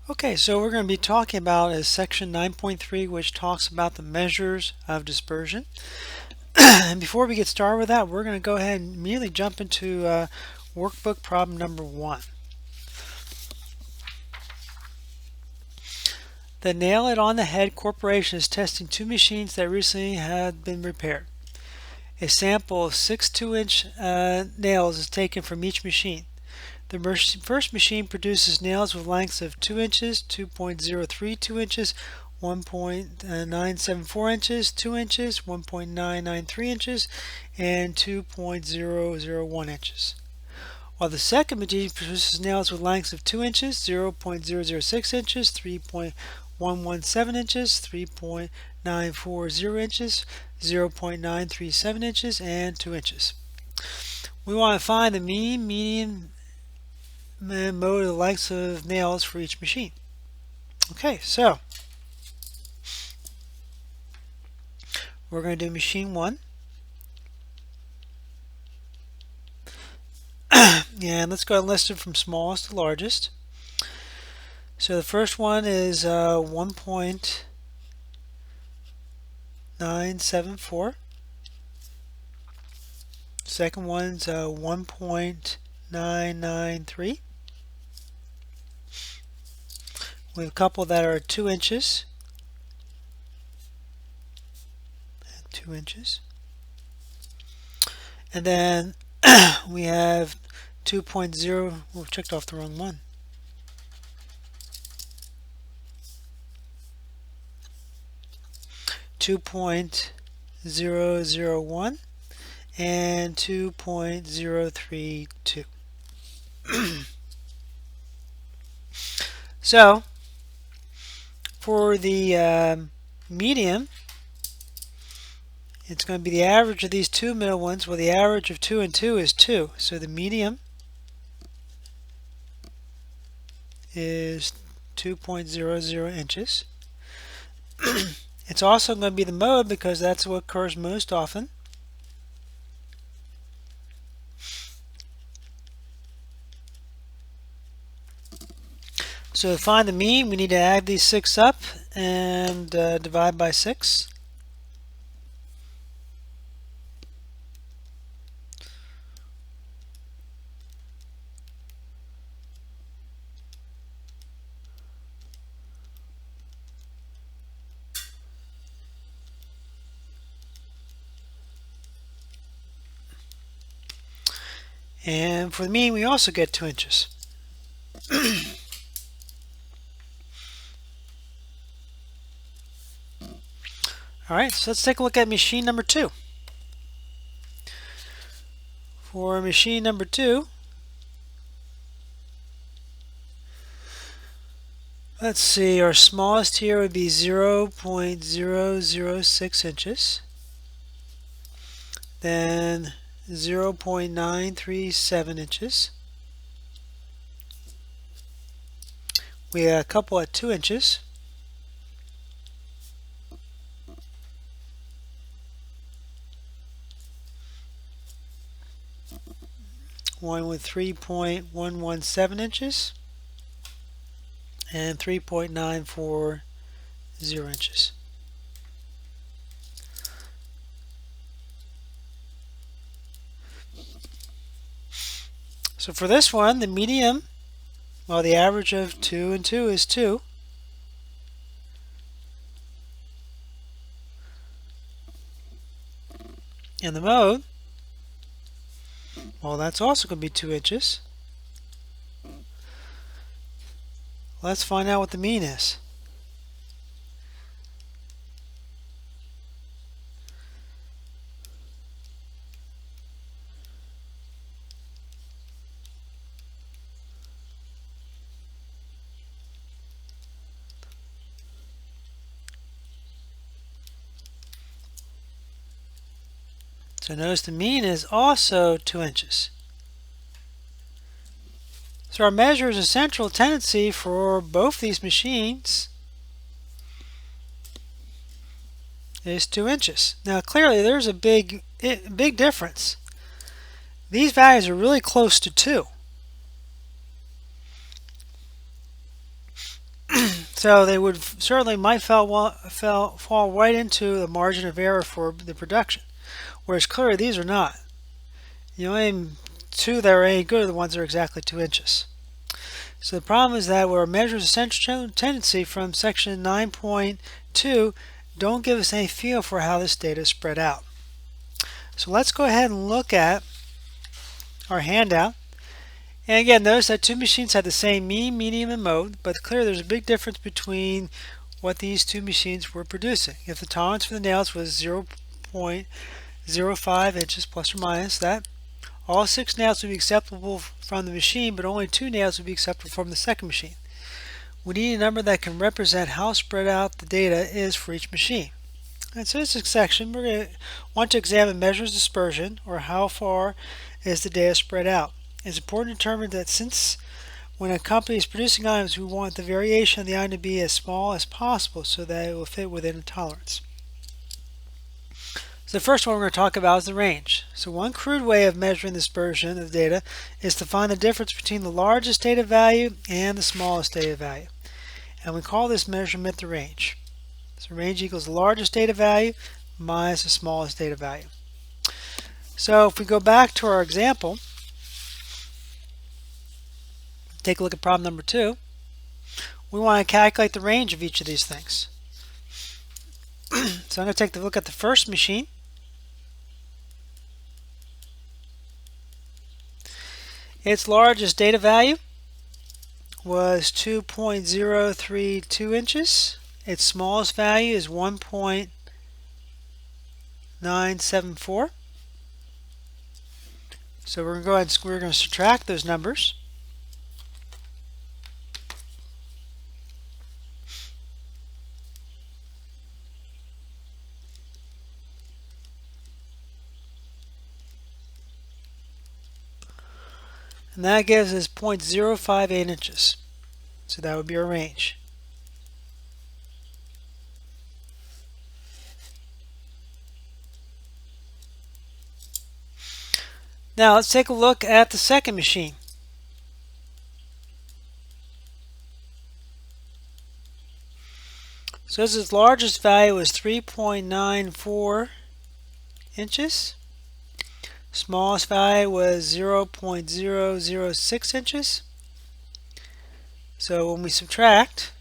Okay, so we're going to be talking about is section 9.3, which talks about the measures of dispersion. And before we get started with that, we're going to go ahead and immediately jump into workbook problem number 1. The Nail It on the Head Corporation is testing 2 machines that recently had been repaired. A sample of 6 2-inch nails is taken from each machine. The first machine produces nails with lengths of 2 inches, 2.032 inches, 1.974 inches, 2 inches, 1.993 inches, and 2.001 inches. While the second machine produces nails with lengths of 2 inches, 0.006 inches, 3.117 inches, 3.940 inches, 0.937 inches, and 2 inches. We want to find the mean, median, mode of the lengths of nails for each machine. Okay, so we're going to do machine 1. And let's go and list it from smallest to largest. So the first one is 1.974. Second one's 1.993. We have a couple that are 2 inches. 2 inches. And then we have 2.0. We checked off the wrong one. .001 and 2.032. So for the medium, it's going to be the average of these two middle ones. Well, the average of 2 and 2 is 2. So the medium is 2.00 inches. It's also going to be the mode because that's what occurs most often. So to find the mean, we need to add these 6 up and divide by 6. And for the mean, we also get 2 inches. Alright, so let's take a look at machine number 2. For machine number 2, let's see, our smallest here would be 0.006 inches. Then 0.937 inches. We have a couple at 2 inches. One with 3.117 inches and 3.940 inches. So for this one, the medium, well, the average of 2 and 2 is 2. And the mode, well, that's also going to be 2 inches. Let's find out what the mean is. So notice the mean is also 2 inches. So our measure is a central tendency for both these machines is 2 inches. Now clearly there's a big difference. These values are really close to 2. So they would certainly might fall right into the margin of error for the production, whereas clearly these are not. The only two that are any good are the ones that are exactly 2 inches. So the problem is that our measures of central tendency from section 9.2 don't give us any feel for how this data is spread out. So let's go ahead and look at our handout. And again, notice that 2 machines had the same mean, medium, and mode, but clearly there's a big difference between what these 2 machines were producing. If the tolerance for the nails was 0.05 inches plus or minus that, all 6 nails would be acceptable from the machine, but only 2 nails would be acceptable from the second machine. We need a number that can represent how spread out the data is for each machine. And so in this section, we're going to want to examine measures of dispersion, or how far is the data spread out. It's important to determine that since when a company is producing items, we want the variation of the item to be as small as possible so that it will fit within a tolerance. So the first one we're going to talk about is the range. So one crude way of measuring the dispersion of the data is to find the difference between the largest data value and the smallest data value. And we call this measurement the range. So range equals the largest data value minus the smallest data value. So if we go back to our example, take a look at problem number 2. We want to calculate the range of each of these things. So I'm going to take a look at the first machine. Its largest data value was 2.032 inches. Its smallest value is 1.974. So we're going to go ahead and we're going to subtract those numbers. And that gives us 0.058 inches. So that would be our range. Now let's take a look at the second machine. So its largest value was 3.94 inches. Smallest value was 0.006 inches. So when we subtract,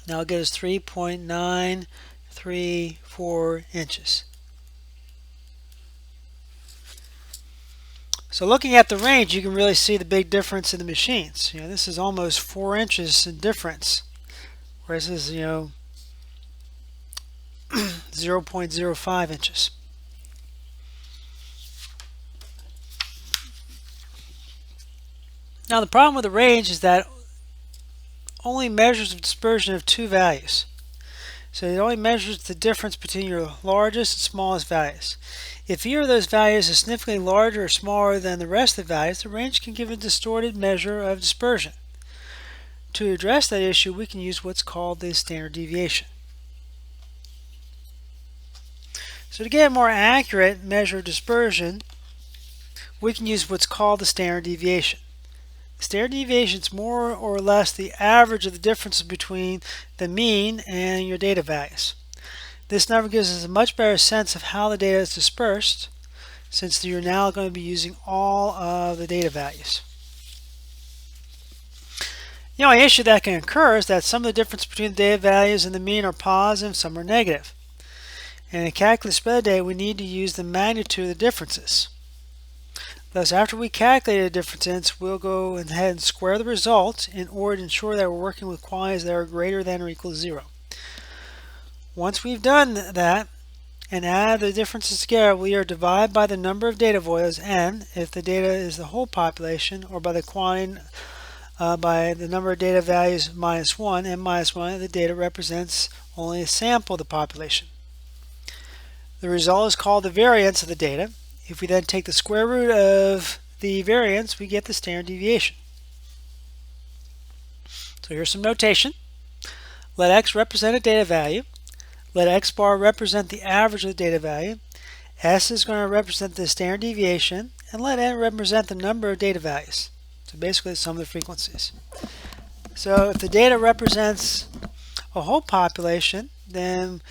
now it gives 3.934 inches. So looking at the range, you can really see the big difference in the machines. This is almost 4 inches in difference, whereas this is 0.05 inches. Now the problem with the range is that only measures the dispersion of 2 values. So it only measures the difference between your largest and smallest values. If either of those values is significantly larger or smaller than the rest of the values, the range can give a distorted measure of dispersion. To address that issue, we can use what's called the standard deviation. So to get a more accurate measure of dispersion, we can use what's called the standard deviation. Standard deviation is more or less the average of the differences between the mean and your data values. This number gives us a much better sense of how the data is dispersed, since you're now going to be using all of the data values. The only issue that can occur is that some of the difference between the data values and the mean are positive, some are negative. And to calculate the spread of data, we need to use the magnitude of the differences. Thus, after we calculate the differences, we'll go ahead and square the result in order to ensure that we're working with quantities that are greater than or equal to 0. Once we've done that and add the differences together, we are divided by the number of data values n, if the data is the whole population, or by the quantity by the number of data values minus 1, n minus 1, if the data represents only a sample of the population. The result is called the variance of the data. If we then take the square root of the variance, we get the standard deviation. So here's some notation. Let x represent a data value. Let x bar represent the average of the data value. S is going to represent the standard deviation. And let n represent the number of data values. So basically the sum of the frequencies. So if the data represents a whole population, then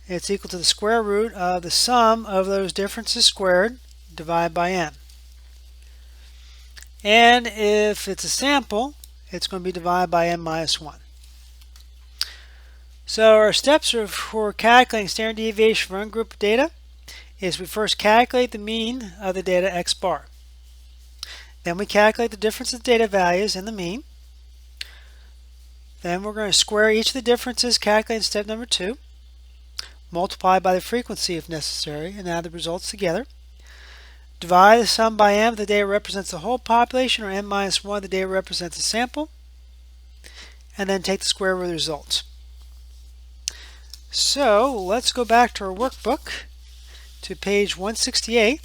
it's equal to the square root of the sum of those differences squared divided by n. And if it's a sample, it's going to be divided by n minus 1. So our steps for calculating standard deviation for ungroup data is we first calculate the mean of the data x bar. Then we calculate the difference of data values and the mean. Then we're going to square each of the differences calculated in step number 2, multiply by the frequency if necessary, and add the results together. Divide the sum by n if the data represents the whole population, or n minus 1 if the data represents a sample, and then take the square root of the results. So let's go back to our workbook to page 168,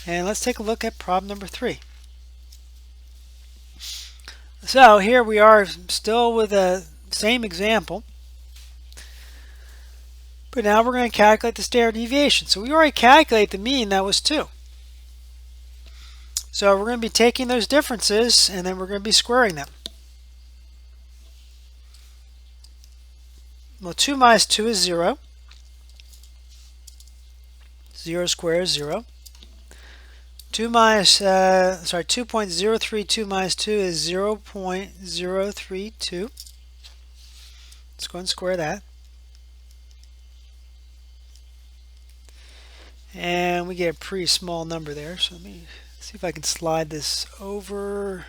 and let's take a look at problem number 3. So here we are still with the same example, but now we're going to calculate the standard deviation. So we already calculated the mean, that was 2. So we're going to be taking those differences and then we're going to be squaring them. Well, 2 minus 2 is 0. 0 squared is 0. 2.032 minus 2 is 0.032. Let's go and square that. And we get a pretty small number there. So let me see if I can slide this over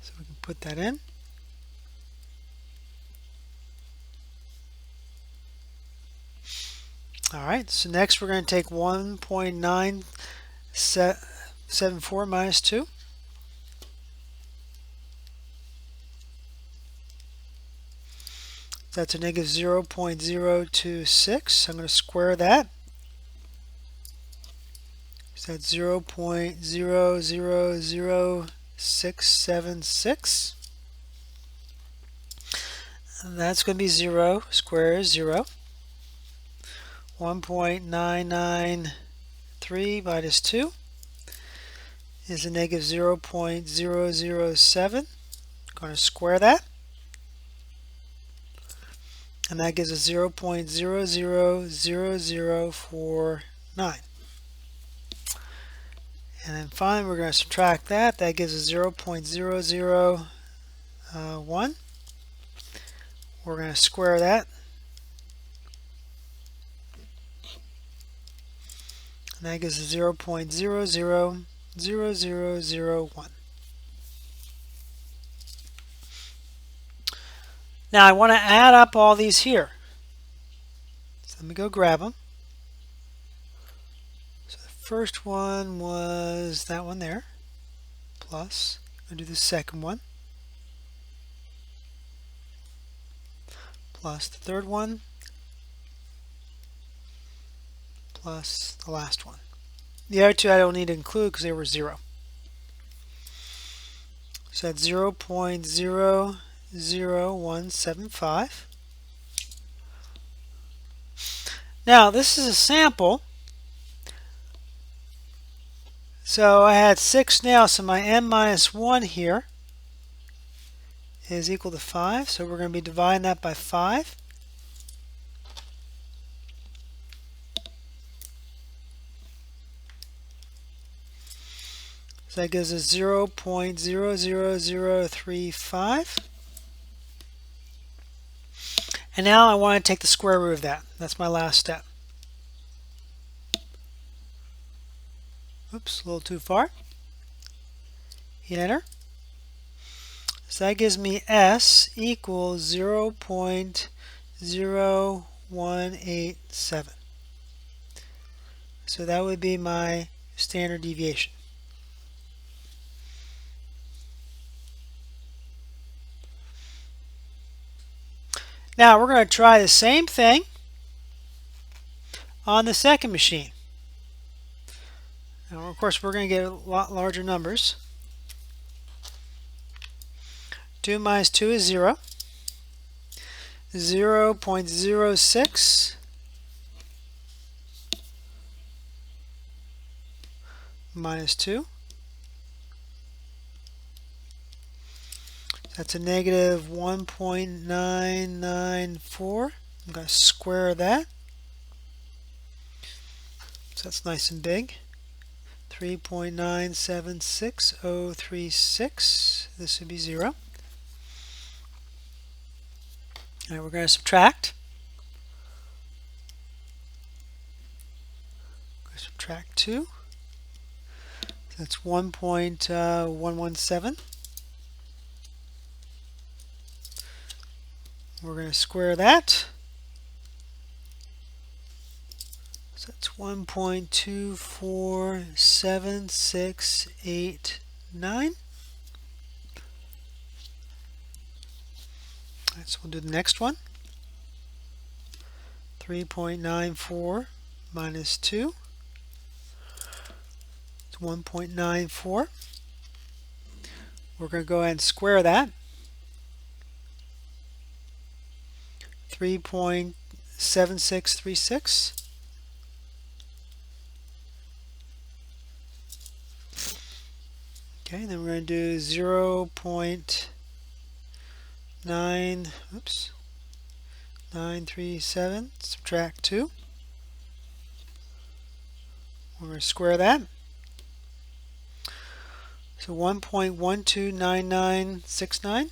so we can put that in. Alright, so next we're going to take 1.974 minus 2. That's a negative 0.026. I'm going to square that. So that's 0.000676. And that's going to be 0. Square is 0. 1.993 minus 2 is a negative 0.007. Going to square that. And that gives us 0.000049. And then finally, we're going to subtract that. That gives us 0.001. We're going to square that. And that gives us 0.000001. Now I want to add up all these here. So let me go grab them. So the first one was that one there, plus, I'll do the second one, plus the third one, plus the last one. The other two I don't need to include because they were 0. So that's 0.00175. Now this is a sample. So I had 6 now, so my n minus 1 here is equal to 5. So we're going to be dividing that by 5. So that gives us 0.00035. And now I want to take the square root of that. That's my last step. Oops, a little too far. Hit enter. So that gives me S equals 0.0187. So that would be my standard deviation. Now we're going to try the same thing on the second machine. Now, of course, we're going to get a lot larger numbers. 2 minus 2 is 0. 0.06 minus 2 That's a negative 1.994. I'm going to square that. So that's nice and big. 3.976036. This would be 0. All right, we're going to subtract. Subtract 2. So that's 1.117. We're going to square that. So that's 1.247689. Alright, so we'll do the next one. 3.94 minus 2. It's 1.94. We're going to go ahead and square that. 3.7636. Okay, then we're going to do 0.937, subtract 2. We're going to square that. So 1.129969.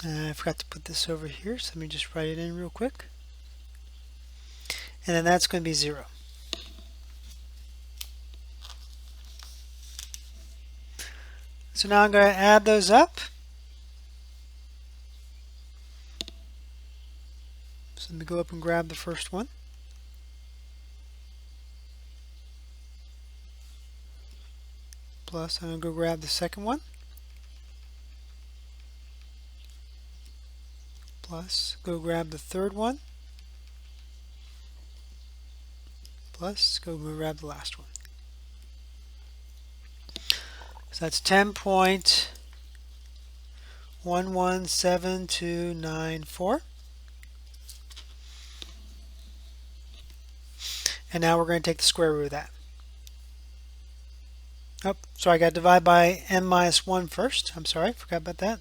I forgot to put this over here, so let me just write it in real quick. And then that's going to be 0. So now I'm going to add those up. So let me go up and grab the first one. Plus, I'm going to go grab the second one. Plus, go grab the third one. Plus, go grab the last one. So that's 10.117294. And now we're going to take the square root of that. Oh, sorry, I got to divide by n minus 1 first. I'm sorry, forgot about that.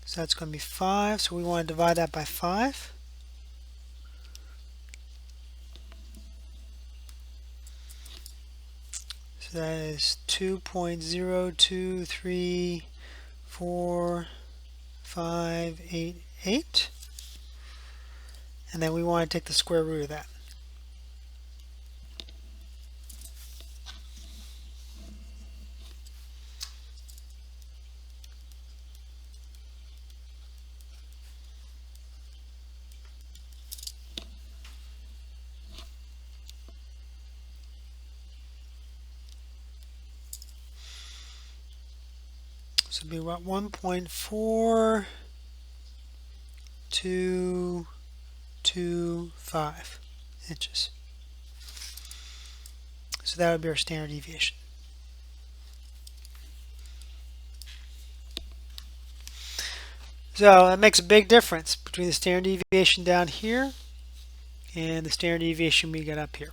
So that's going to be 5. So we want to divide that by 5. So that is 2.0234588. And then we want to take the square root of that. So it'd be about 1.4225 inches. So that would be our standard deviation. So that makes a big difference between the standard deviation down here and the standard deviation we got up here.